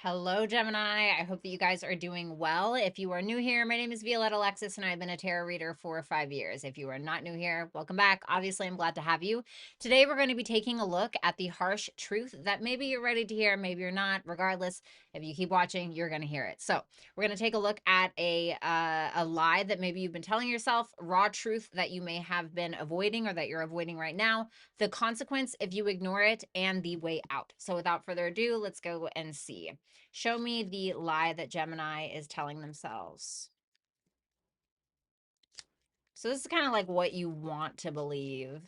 Hello, Gemini. I hope that you guys are doing well. If you are new here, my name is Violetta Alexis, and I've been a tarot reader for 5 years. If you are not new here, welcome back. Obviously, I'm glad to have you. Today, we're going to be taking a look at the harsh truth that maybe you're ready to hear, maybe you're not. Regardless, if you keep watching, you're going to hear it. So, we're going to take a look at a lie that maybe you've been telling yourself, raw truth that you may have been avoiding or that you're avoiding right now, the consequence if you ignore it, and the way out. So, without further ado, let's go and see. Show me the lie that Gemini is telling themselves. So this is kind of like what you want to believe.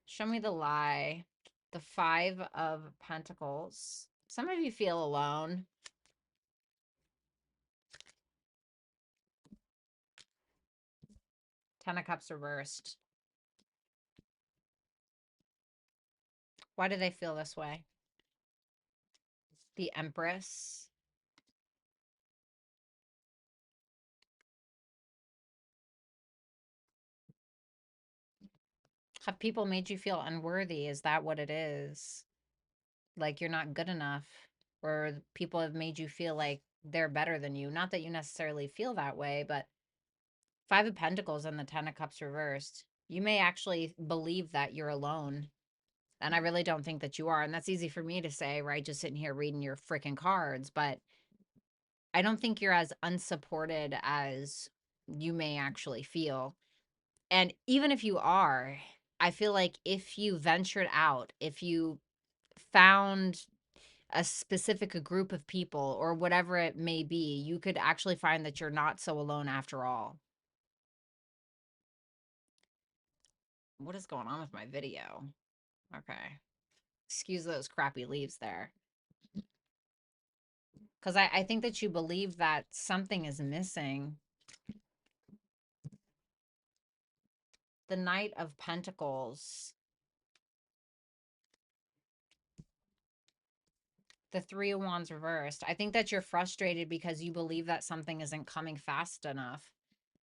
Show me the lie. The 5 of Pentacles. Some of you feel alone. Ten of Cups reversed. Why do they feel this way? The Empress. Have people made you feel unworthy? Is that what it is? Like you're not good enough? Or people have made you feel like they're better than you? Not that you necessarily feel that way, but 5 of Pentacles and the 10 of Cups reversed. You may actually believe that you're alone. And I really don't think that you are. And that's easy for me to say, right? Just sitting here reading your freaking cards. But I don't think you're as unsupported as you may actually feel. And even if you are, I feel like if you ventured out, if you found a specific group of people or whatever it may be, you could actually find that you're not so alone after all. What is going on with my video? Okay. Excuse those crappy leaves there. Because I think that you believe that something is missing. The Knight of Pentacles. The 3 of Wands reversed. I think that you're frustrated because you believe that something isn't coming fast enough.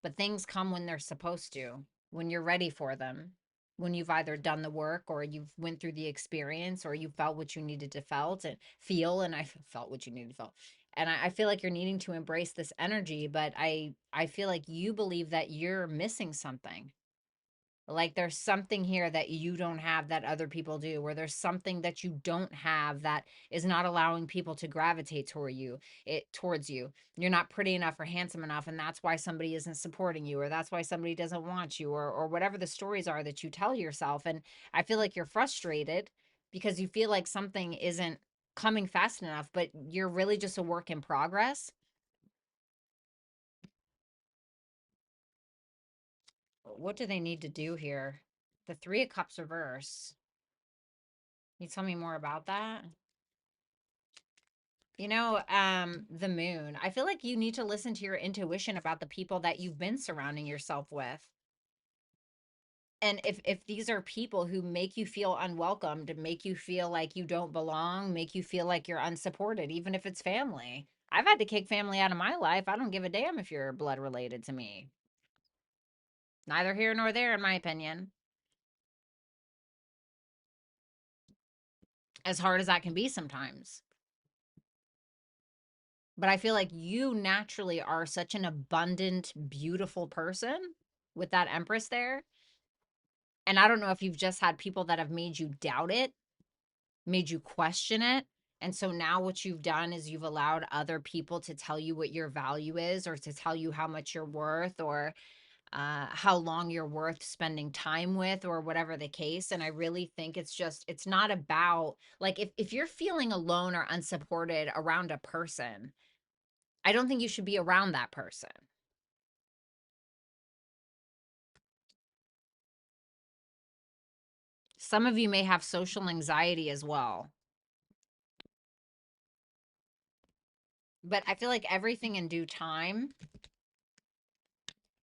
But things come when they're supposed to, when you're ready for them. When you've either done the work or you've went through the experience or you felt what you needed to felt and feel, and I felt what you needed to feel. And I feel like you're needing to embrace this energy, but I feel like you believe that you're missing something. Like there's something here that you don't have that other people do, or there's something that you don't have that is not allowing people to gravitate towards you. You're not pretty enough or handsome enough, and that's why somebody isn't supporting you, or that's why somebody doesn't want you, or whatever the stories are that you tell yourself. And I feel like you're frustrated because you feel like something isn't coming fast enough, but you're really just a work in progress. What do they need to do here? The 3 of Cups reverse. Can you tell me more about that? The moon. I feel like you need to listen to your intuition about the people that you've been surrounding yourself with. And if these are people who make you feel unwelcomed, make you feel like you don't belong, make you feel like you're unsupported, even if it's family. I've had to kick family out of my life. I don't give a damn if you're blood related to me. Neither here nor there, in my opinion. As hard as that can be sometimes. But I feel like you naturally are such an abundant, beautiful person with that Empress there. And I don't know if you've just had people that have made you doubt it, made you question it. And so now what you've done is you've allowed other people to tell you what your value is, or to tell you how much you're worth, or how long you're worth spending time with, or whatever the case. And I really think it's not about, like, if you're feeling alone or unsupported around a person, I don't think you should be around that person. Some of you may have social anxiety as well. But I feel like everything in due time,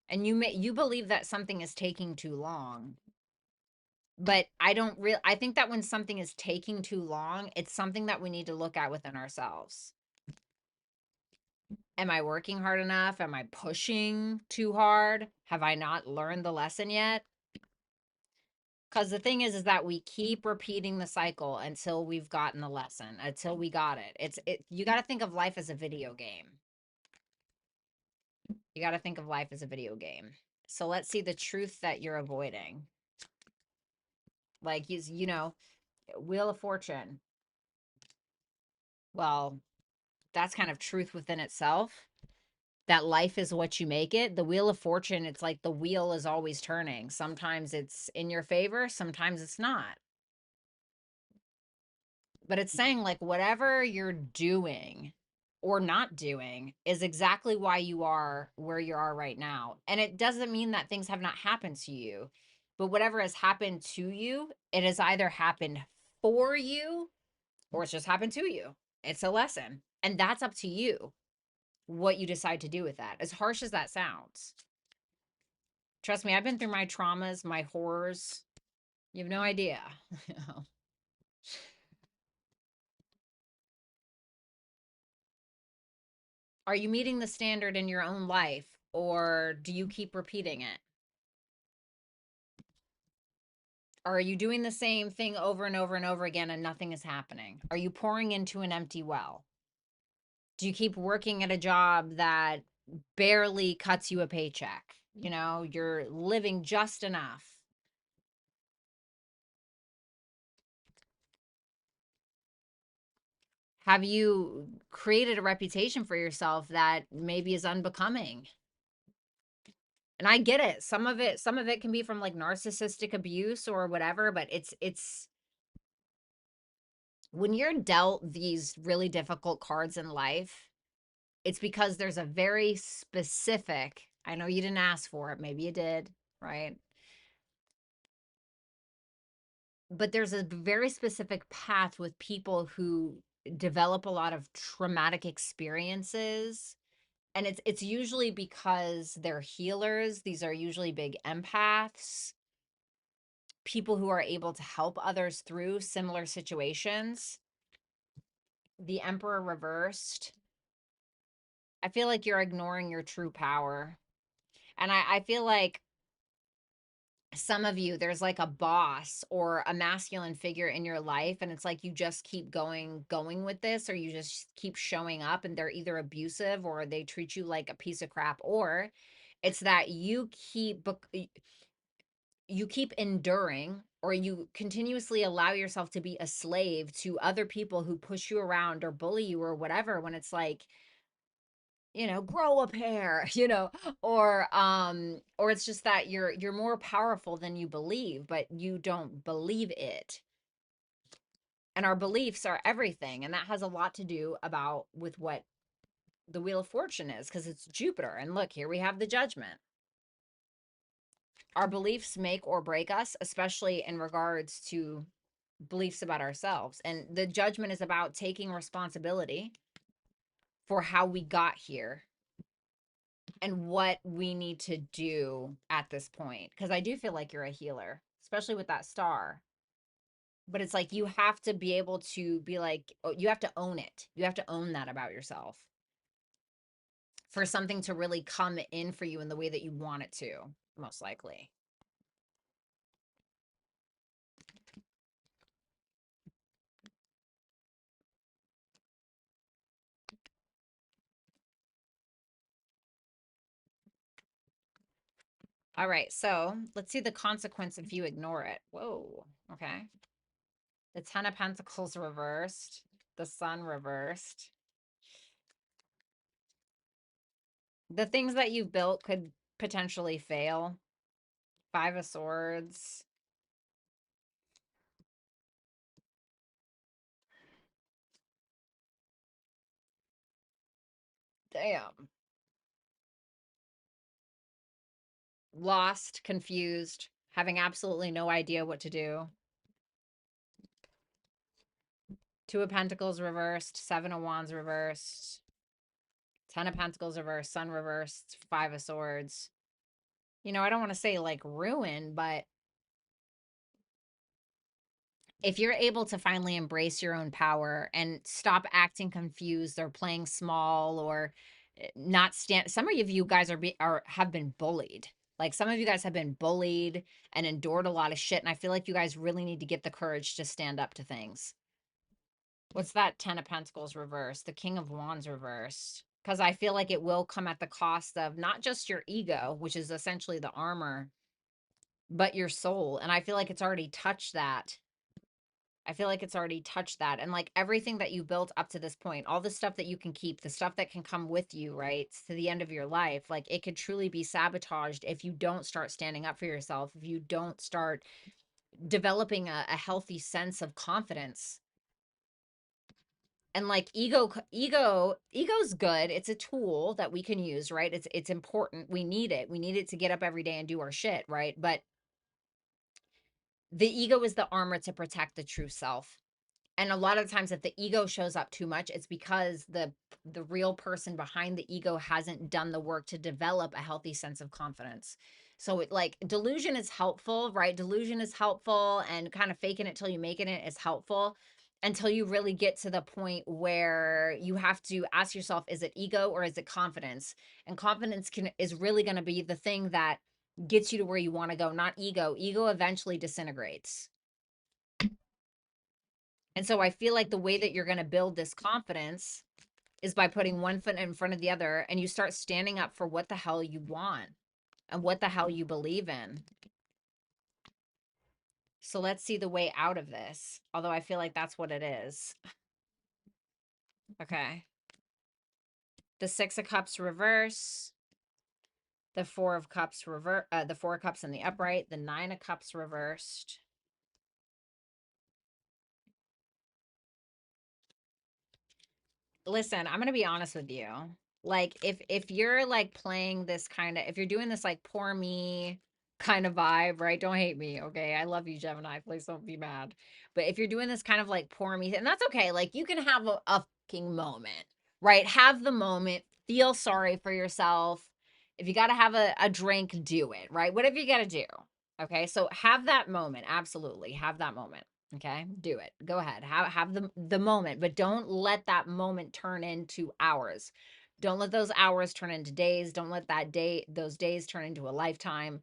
and you believe that something is taking too long. But I think that when something is taking too long, it's something that we need to look at within ourselves. Am I working hard enough? Am I pushing too hard? Have I not learned the lesson yet? Because the thing is that we keep repeating the cycle until we've gotten the lesson, until we got it. You got to think of life as a video game. You got to think of life as a video game. So let's see the truth that you're avoiding. Like, Wheel of Fortune. Well, that's kind of truth within itself. That life is what you make it. The Wheel of Fortune, it's like the wheel is always turning. Sometimes it's in your favor, sometimes it's not. But it's saying like whatever you're doing or not doing is exactly why you are where you are right now. And it doesn't mean that things have not happened to you, but whatever has happened to you, it has either happened for you or it's just happened to you. It's a lesson. And that's up to you what you decide to do with that. As harsh as that sounds. Trust me, I've been through my traumas, my horrors. You have no idea. Are you meeting the standard in your own life or do you keep repeating it? Or are you doing the same thing over and over and over again and nothing is happening? Are you pouring into an empty well? Do you keep working at a job that barely cuts you a paycheck? You're living just enough. Have you created a reputation for yourself that maybe is unbecoming? And I get it. Some of it can be from like narcissistic abuse or whatever, but it's when you're dealt these really difficult cards in life, it's because there's a very specific, I know you didn't ask for it, maybe you did, right? But there's a very specific path with people who develop a lot of traumatic experiences. And it's usually because they're healers. These are usually big empaths, people who are able to help others through similar situations. The Emperor reversed. I feel like you're ignoring your true power. And I feel like some of you, there's like a boss or a masculine figure in your life, and it's like you just keep going with this, or you just keep showing up, and they're either abusive or they treat you like a piece of crap, or it's that you keep enduring or you continuously allow yourself to be a slave to other people who push you around or bully you or whatever, when it's like, grow a pair, or it's just that you're more powerful than you believe, but you don't believe it. And our beliefs are everything, and that has a lot to do about with what the Wheel of Fortune is, because it's Jupiter. And look, here we have the Judgment. Our beliefs make or break us, especially in regards to beliefs about ourselves. And the Judgment is about taking responsibility for how we got here and what we need to do at this point. Because I do feel like you're a healer, especially with that star. But it's like you have to be able to be like, oh, you have to own it. You have to own that about yourself for something to really come in for you in the way that you want it to, most likely. All right, so let's see the consequence if you ignore it. Whoa, okay. The Ten of Pentacles reversed, the Sun reversed. The things that you've built could potentially fail. Five of Swords. Damn. Lost, confused, having absolutely no idea what to do. Two of Pentacles reversed, Seven of Wands reversed, Ten of Pentacles reversed, Sun reversed, Five of Swords. I don't want to say like ruin, but if you're able to finally embrace your own power and stop acting confused or playing small or not stand, some of you guys are have been bullied. Like some of you guys have been bullied and endured a lot of shit. And I feel like you guys really need to get the courage to stand up to things. What's that 10 of Pentacles reversed? The King of Wands reversed. Because I feel like it will come at the cost of not just your ego, which is essentially the armor, but your soul. And I feel like it's already touched that. I feel like it's already touched that. And like everything that you built up to this point, all the stuff that you can keep, the stuff that can come with you, right, to the end of your life, like it could truly be sabotaged if you don't start standing up for yourself, if you don't start developing a healthy sense of confidence. And like ego's good. It's a tool that we can use, right? It's important. We need it. We need it to get up every day and do our shit, right? But the ego is the armor to protect the true self. And a lot of times if the ego shows up too much, it's because the real person behind the ego hasn't done the work to develop a healthy sense of confidence. So it like delusion is helpful, right? Delusion is helpful, and kind of faking it till you making it is helpful until you really get to the point where you have to ask yourself, is it ego or is it confidence? And confidence is really going to be the thing that gets you to where you want to go, not ego. Ego eventually disintegrates. And so I feel like the way that you're going to build this confidence is by putting one foot in front of the other, and you start standing up for what the hell you want and what the hell you believe in. So let's see the way out of this. Although I feel like that's what it is. Okay. The 6 of Cups reverse. The 4 of Cups reverse. The 4 of Cups in the upright. The 9 of Cups reversed. Listen, I'm going to be honest with you. Like if you're like playing this kind of, if you're doing this like poor me kind of vibe, right? Don't hate me, okay? I love you, Gemini. Please don't be mad. But if you're doing this kind of like poor me, and that's okay. Like you can have a fucking moment, right? Have the moment, feel sorry for yourself. If you got to have a drink, do it, right? Whatever you got to do. Okay? So have that moment. Absolutely. Have that moment. Okay, do it. Go ahead. Have the moment, but don't let that moment turn into hours. Don't let those hours turn into days. Don't let those days turn into a lifetime.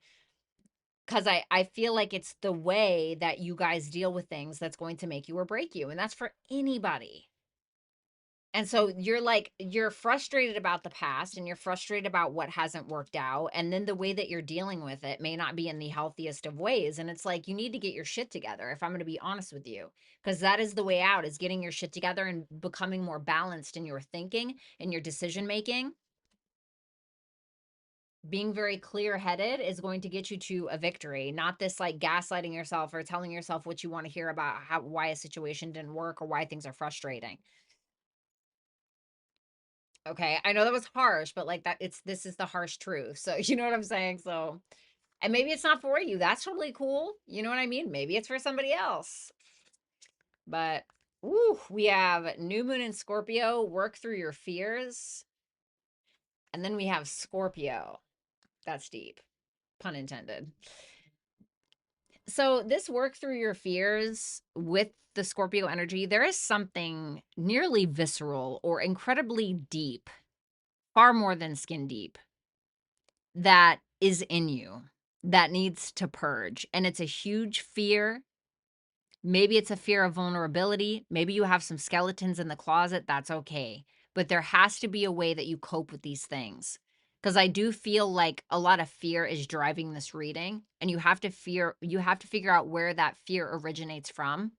Because I feel like it's the way that you guys deal with things that's going to make you or break you. And that's for anybody. And so you're frustrated about the past and you're frustrated about what hasn't worked out. And then the way that you're dealing with it may not be in the healthiest of ways. And it's like, you need to get your shit together, if I'm going to be honest with you, because that is the way out, is getting your shit together and becoming more balanced in your thinking and your decision making. Being very clear headed is going to get you to a victory, not this like gaslighting yourself or telling yourself what you want to hear about why a situation didn't work or why things are frustrating. Okay, I know that was harsh, but like this is the harsh truth. So, you know what I'm saying? So, and maybe it's not for you. That's totally cool. You know what I mean? Maybe it's for somebody else. But, ooh, we have new moon in Scorpio, work through your fears. And then we have Scorpio. That's deep. Pun intended. So, this work through your fears with the Scorpio energy, there is something nearly visceral or incredibly deep, far more than skin deep, that is in you that needs to purge. And it's a huge fear. Maybe it's a fear of vulnerability. Maybe you have some skeletons in the closet. That's okay. But there has to be a way that you cope with these things. Because I do feel like a lot of fear is driving this reading. And you have to figure out where that fear originates from.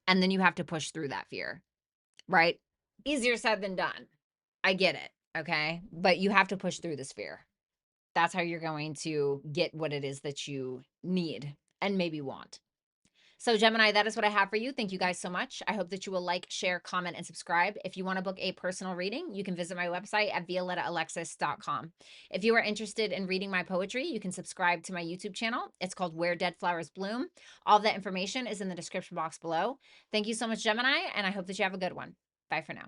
And then you have to push through that fear. Right? Easier said than done. I get it. Okay. But you have to push through this fear. That's how you're going to get what it is that you need and maybe want. So Gemini, that is what I have for you. Thank you guys so much. I hope that you will like, share, comment, and subscribe. If you want to book a personal reading, you can visit my website at violettaalexis.com. If you are interested in reading my poetry, you can subscribe to my YouTube channel. It's called Where Dead Flowers Bloom. All of that information is in the description box below. Thank you so much, Gemini, and I hope that you have a good one. Bye for now.